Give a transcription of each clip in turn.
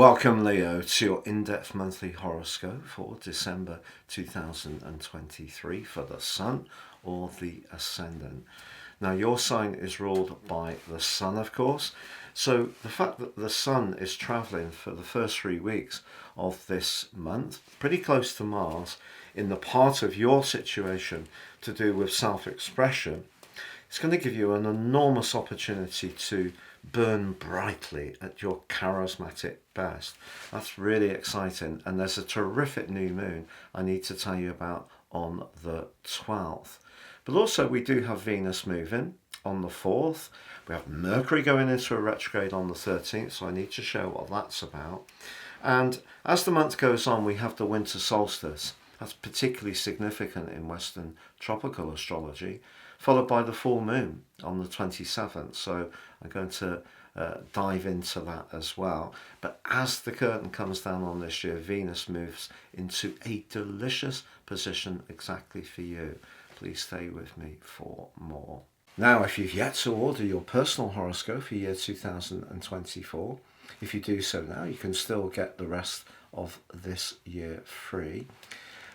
Welcome, Leo, to your in-depth monthly horoscope for December 2023 for the Sun or the Ascendant. Now, your sign is ruled by the Sun, of course. So the fact that the Sun is travelling for the first 3 weeks of this month, pretty close to Mars, in the part of your situation to do with self-expression, it's going to give you an enormous opportunity to burn brightly at your charismatic best. That's really exciting, and there's a terrific new moon I need to tell you about on the 12th. But also we do have Venus moving on the 4th. We have Mercury going into a retrograde on the 13th, so I need to show what that's about. And as the month goes on, we have the winter solstice. That's particularly significant in Western tropical astrology, followed by the full moon on the 27th. So I'm going to dive into that as well. But as the curtain comes down on this year, Venus moves into a delicious position exactly for you. Please stay with me for more. Now, if you've yet to order your personal horoscope for year 2024, if you do so now, you can still get the rest of this year free.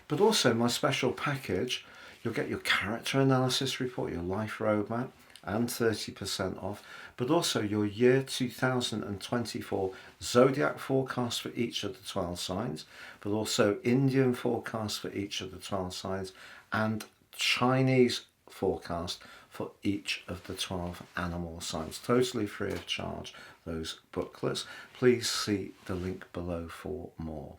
But also my special package, you'll get your character analysis report, your life roadmap, and 30% off, but also your year 2024 zodiac forecast for each of the 12 signs, but also Indian forecast for each of the 12 signs, and Chinese forecast for each of the 12 animal signs, totally free of charge, those booklets. Please see the link below for more.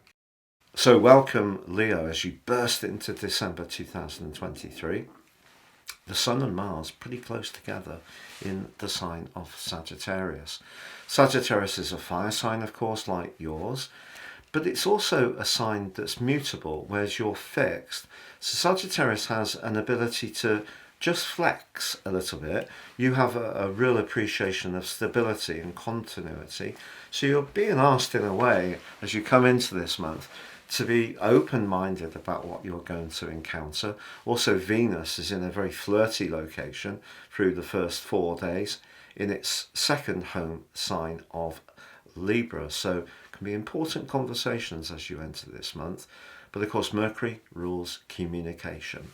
So welcome, Leo, as you burst into December 2023. The Sun and Mars pretty close together in the sign of Sagittarius. Sagittarius is a fire sign, of course, like yours, but it's also a sign that's mutable, whereas you're fixed. So Sagittarius has an ability to just flex a little bit. You have a real appreciation of stability and continuity. So you're being asked in a way, as you come into this month, to be open-minded about what you're going to encounter. Also, Venus is in a very flirty location through the first 4 days in its second home sign of Libra. So it can be important conversations as you enter this month. But of course, Mercury rules communication.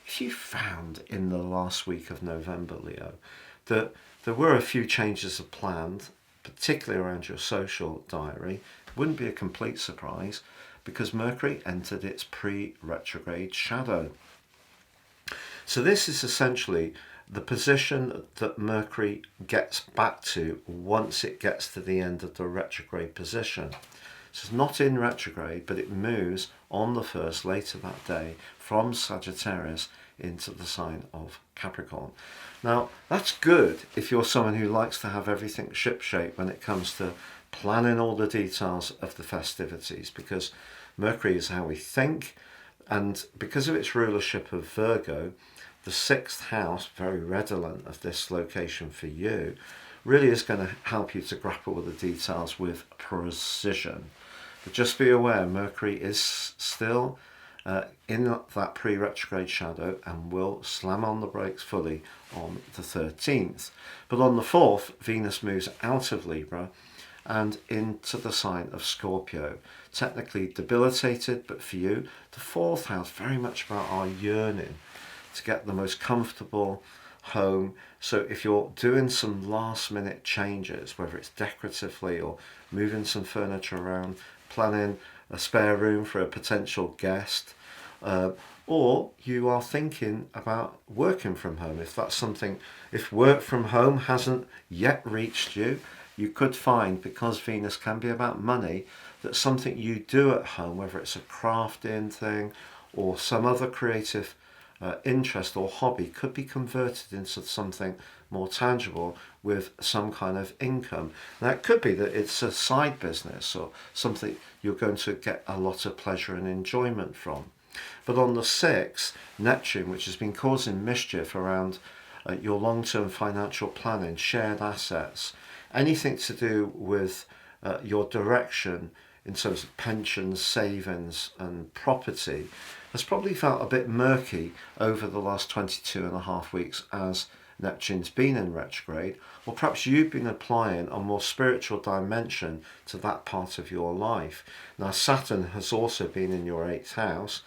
If you found in the last week of November, Leo, that there were a few changes planned, particularly around your social diary, it wouldn't be a complete surprise, because Mercury entered its pre-retrograde shadow. So this is essentially the position that Mercury gets back to once it gets to the end of the retrograde position. So it's not in retrograde, but it moves on the 1st later that day from Sagittarius into the sign of Capricorn. Now, that's good if you're someone who likes to have everything shipshape when it comes to planning all the details of the festivities, because Mercury is how we think, and because of its rulership of Virgo, the 6th house, very redolent of this location for you, really is going to help you to grapple with the details with precision. But just be aware, Mercury is still in that pre-retrograde shadow and will slam on the brakes fully on the 13th. But on the 4th, Venus moves out of Libra and into the sign of Scorpio. Technically debilitated, but for you, the 4th house, very much about our yearning to get the most comfortable home. So if you're doing some last minute changes, whether it's decoratively or moving some furniture around, planning a spare room for a potential guest, or you are thinking about working from home, if that's something, if work from home hasn't yet reached you, you could find, because Venus can be about money, that something you do at home, whether it's a crafting thing or some other creative interest or hobby, could be converted into something more tangible with some kind of income. Now, it could be that it's a side business or something you're going to get a lot of pleasure and enjoyment from. But on the 6th, Neptune, which has been causing mischief around your long-term financial planning, shared assets, anything to do with your direction in terms of pensions, savings and property, has probably felt a bit murky over the last 22 and a half weeks as Neptune's been in retrograde, or perhaps you've been applying a more spiritual dimension to that part of your life. Now, Saturn has also been in your 8th house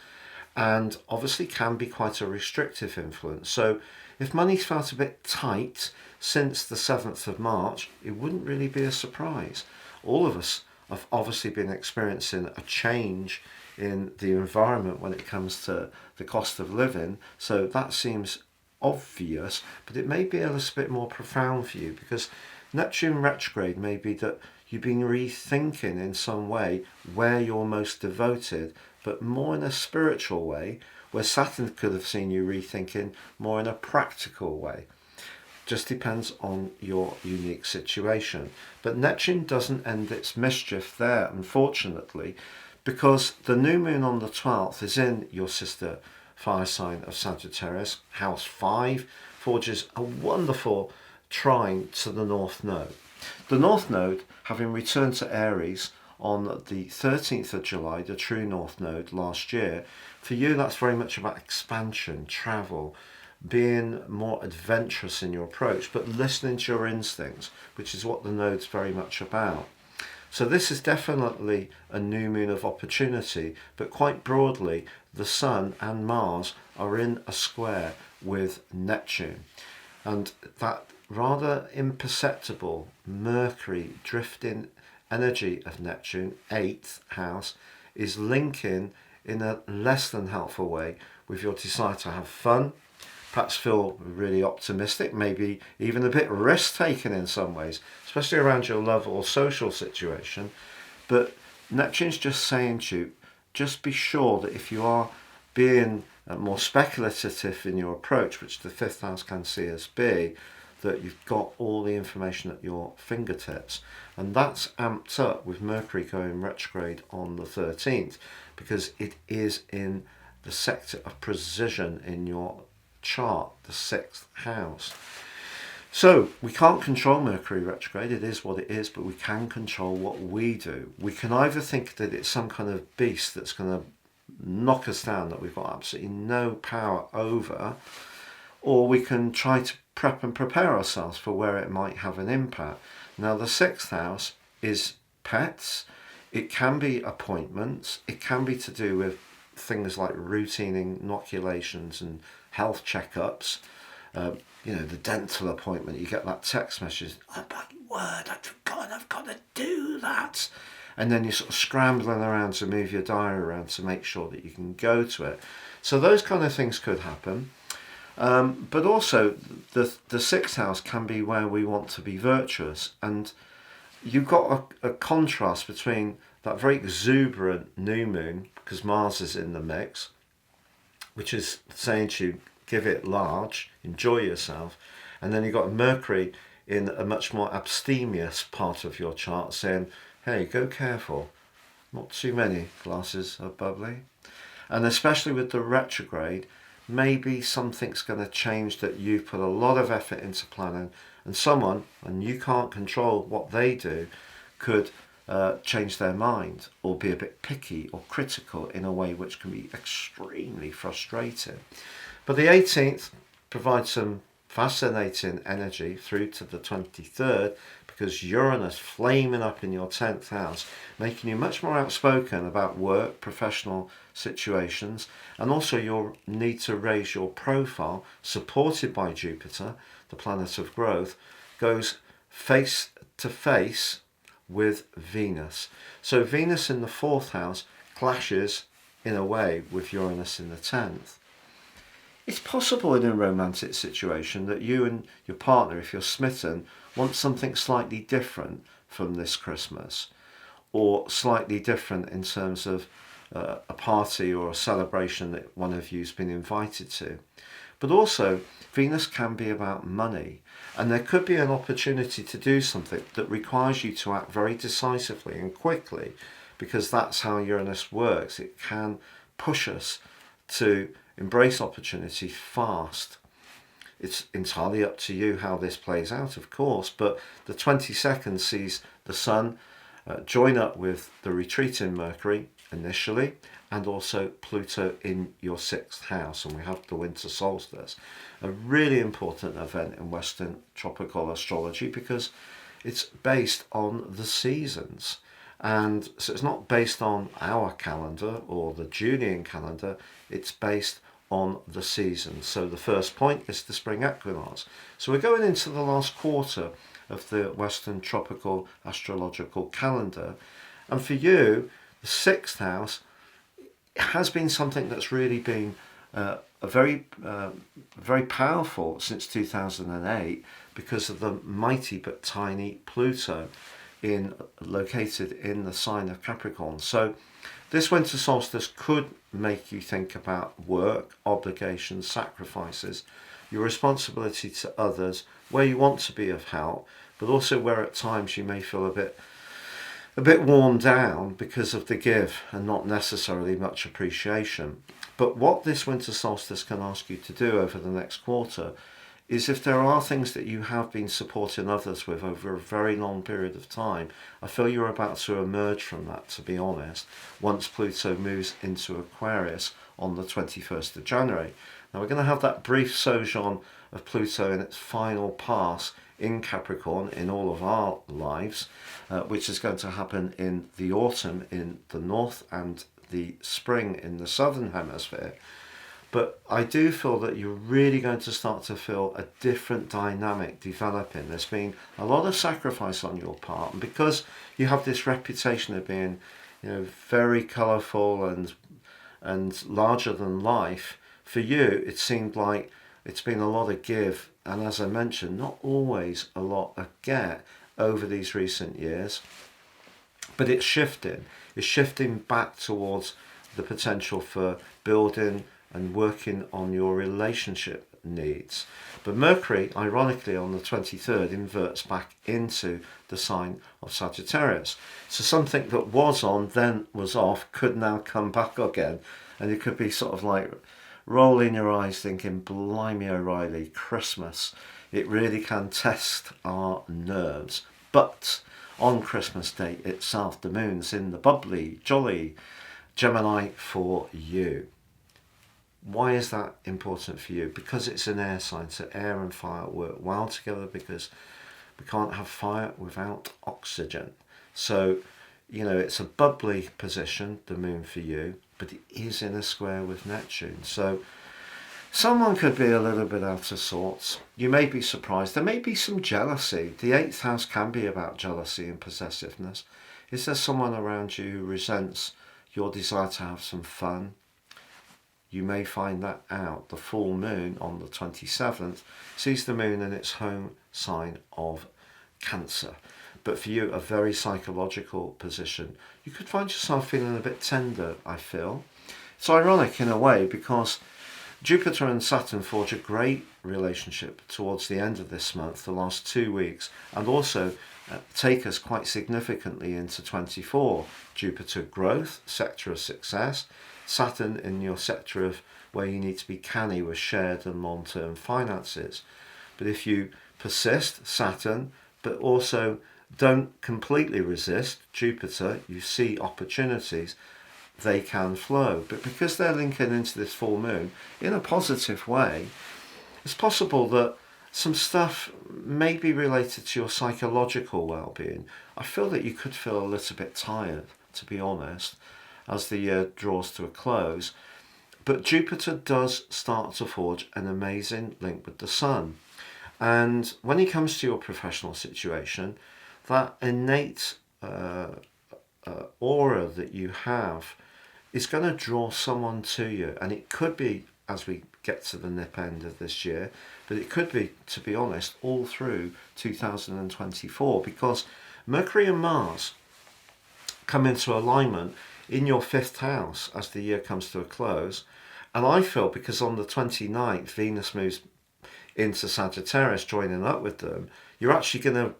and obviously can be quite a restrictive influence. So if money's felt a bit tight since the 7th of March, it wouldn't really be a surprise. All of us have obviously been experiencing a change in the environment when it comes to the cost of living, so that seems obvious, but it may be a little bit more profound for you, because Neptune retrograde may be that you've been rethinking in some way where you're most devoted, but more in a spiritual way, where Saturn could have seen you rethinking more in a practical way. Just depends on your unique situation. But Neptune doesn't end its mischief there, unfortunately, because the new moon on the 12th is in your sister fire sign of Sagittarius. House 5 forges a wonderful trine to the North Node. The North Node, having returned to Aries on the 13th of July, the true North Node last year, for you that's very much about expansion, travel, being more adventurous in your approach, but listening to your instincts, which is what the node's very much about. So this is definitely a new moon of opportunity, but quite broadly, the Sun and Mars are in a square with Neptune. And that rather imperceptible Mercury drifting energy of Neptune, 8th house, is linking in a less than helpful way with your desire to have fun, perhaps feel really optimistic, maybe even a bit risk-taking in some ways, especially around your love or social situation. But Neptune's just saying to you, just be sure that if you are being more speculative in your approach, which the 5th house can see as be, that you've got all the information at your fingertips. And that's amped up with Mercury going retrograde on the 13th, because it is in the sector of precision in your chart, the 6th house. So we can't control Mercury retrograde, it is what it is, but we can control what we do. We can either think that it's some kind of beast that's going to knock us down, that we've got absolutely no power over, or we can try to prep and prepare ourselves for where it might have an impact. Now, the 6th house is pets, it can be appointments, it can be to do with things like routine inoculations and health checkups. The dental appointment, you get that text message, oh my word, I've forgotten, I've got to do that. And then you're sort of scrambling around to move your diary around to make sure that you can go to it. So those kind of things could happen. But also the 6th house can be where we want to be virtuous. And you've got a contrast between that very exuberant new moon, because Mars is in the mix, which is saying to you, give it large, enjoy yourself. And then you've got Mercury in a much more abstemious part of your chart saying, hey, go careful, not too many glasses of bubbly. And especially with the retrograde, maybe something's going to change that you've put a lot of effort into planning, and someone, and you can't control what they do, could change their mind or be a bit picky or critical in a way which can be extremely frustrating. But the 18th provides some fascinating energy through to the 23rd, because Uranus flaming up in your 10th house, making you much more outspoken about work, professional situations, and also your need to raise your profile, supported by Jupiter, the planet of growth, goes face to face with Venus. So Venus in the 4th house clashes in a way with Uranus in the 10th. It's possible in a romantic situation that you and your partner, if you're smitten, want something slightly different from this Christmas, or slightly different in terms of a party or a celebration that one of you's been invited to. But also, Venus can be about money, and there could be an opportunity to do something that requires you to act very decisively and quickly, because that's how Uranus works. It can push us to embrace opportunity fast. It's entirely up to you how this plays out, of course, but the 22nd sees the Sun join up with the retreating Mercury, initially, and also Pluto in your 6th house, and we have the winter solstice. A really important event in Western tropical astrology because it's based on the seasons. And so it's not based on our calendar or the Julian calendar, it's based on the seasons. So the first point is the spring equinox. So we're going into the last quarter of the Western tropical astrological calendar. And for you, the 6th house has been something that's really been very powerful since 2008 because of the mighty but tiny Pluto located in the sign of Capricorn. So this winter solstice could make you think about work, obligations, sacrifices, your responsibility to others, where you want to be of help, but also where at times you may feel a bit worn down because of the give and not necessarily much appreciation. But what this winter solstice can ask you to do over the next quarter is, if there are things that you have been supporting others with over a very long period of time, I feel you're about to emerge from that, to be honest, once Pluto moves into Aquarius on the 21st of January. Now we're going to have that brief sojourn of Pluto in its final pass in Capricorn in all of our lives, which is going to happen in the autumn in the north and the spring in the southern hemisphere. But I do feel that you're really going to start to feel a different dynamic developing. There's been a lot of sacrifice on your part, and because you have this reputation of being, very colourful and larger than life, for you it seemed like it's been a lot of give, and as I mentioned, not always a lot of get over these recent years. But it's shifting. It's shifting back towards the potential for building and working on your relationship needs. But Mercury, ironically, on the 23rd, inverts back into the sign of Sagittarius. So something that was on, then was off, could now come back again. And you could be sort of like rolling your eyes thinking, blimey O'Reilly, Christmas. It really can test our nerves. But on Christmas Day itself, the moon's in the bubbly, jolly Gemini for you. Why is that important for you? Because it's an air sign, so air and fire work well together, because we can't have fire without oxygen. So, it's a bubbly position, the moon for you, but it is in a square with Neptune. So someone could be a little bit out of sorts. You may be surprised. There may be some jealousy. The 8th house can be about jealousy and possessiveness. Is there someone around you who resents your desire to have some fun? You may find that out. The full moon on the 27th sees the moon in its home sign of Cancer. But for you, a very psychological position. You could find yourself feeling a bit tender, I feel. It's ironic in a way, because Jupiter and Saturn forge a great relationship towards the end of this month, the last 2 weeks, and also take us quite significantly into 24. Jupiter growth, sector of success, Saturn in your sector of where you need to be canny with shared and long-term finances. But if you persist, Saturn, but also don't completely resist Jupiter, you see opportunities, they can flow. But because they're linking into this full moon in a positive way, it's possible that some stuff may be related to your psychological well-being. I feel that you could feel a little bit tired, to be honest, as the year draws to a close. But Jupiter does start to forge an amazing link with the Sun. And when it comes to your professional situation, that innate aura that you have is going to draw someone to you. And it could be as we get to the nip end of this year, but it could be, to be honest, all through 2024, because Mercury and Mars come into alignment in your 5th house as the year comes to a close. And I feel, because on the 29th, Venus moves into Sagittarius, joining up with them, you're actually going to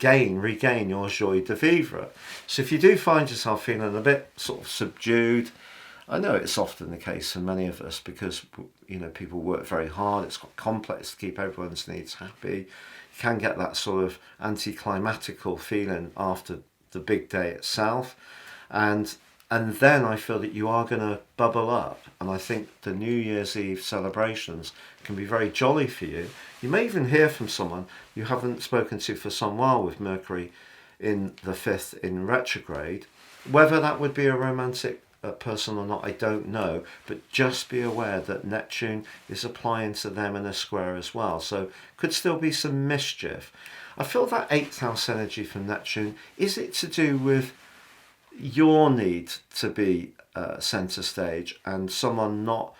regain your joie de vivre. So if you do find yourself feeling a bit sort of subdued, I know it's often the case for many of us, because people work very hard, it's got complex to keep everyone's needs happy. You can get that sort of anticlimactical feeling after the big day itself, and And then I feel that you are going to bubble up. And I think the New Year's Eve celebrations can be very jolly for you. You may even hear from someone you haven't spoken to for some while with Mercury in the 5th in retrograde. Whether that would be a romantic person or not, I don't know. But just be aware that Neptune is applying to them in a square as well. So could still be some mischief. I feel that 8th house energy from Neptune, is it to do with your need to be centre stage and someone not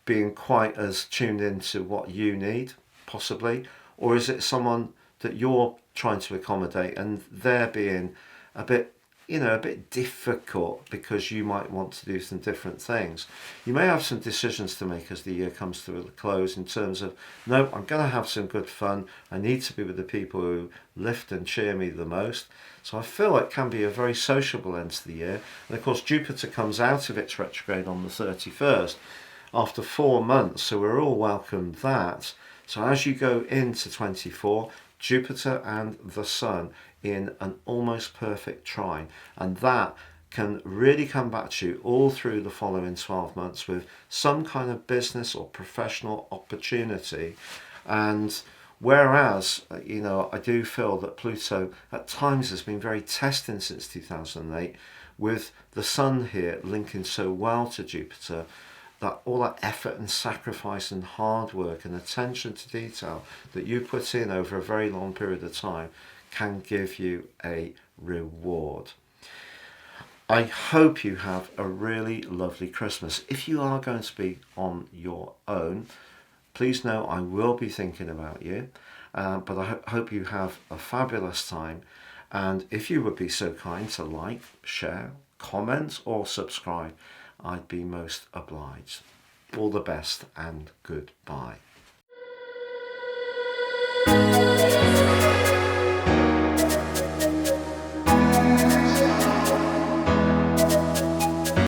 being quite as tuned into what you need, possibly? Or is it someone that you're trying to accommodate and they're being a bit, a bit difficult because you might want to do some different things? You may have some decisions to make as the year comes to a close in terms of, no, I'm going to have some good fun. I need to be with the people who lift and cheer me the most. So I feel it can be a very sociable end to the year. And of course, Jupiter comes out of its retrograde on the 31st after 4 months. So we're all welcome that. So as you go into 24, Jupiter and the Sun in an almost perfect trine. And that can really come back to you all through the following 12 months with some kind of business or professional opportunity. And whereas, I do feel that Pluto at times has been very testing since 2008, with the Sun here linking so well to Jupiter, that all that effort and sacrifice and hard work and attention to detail that you put in over a very long period of time can give you a reward. I hope you have a really lovely Christmas. If you are going to be on your own, please know I will be thinking about you, but I hope you have a fabulous time. And if you would be so kind to like, share, comment or subscribe, I'd be most obliged. All the best and goodbye.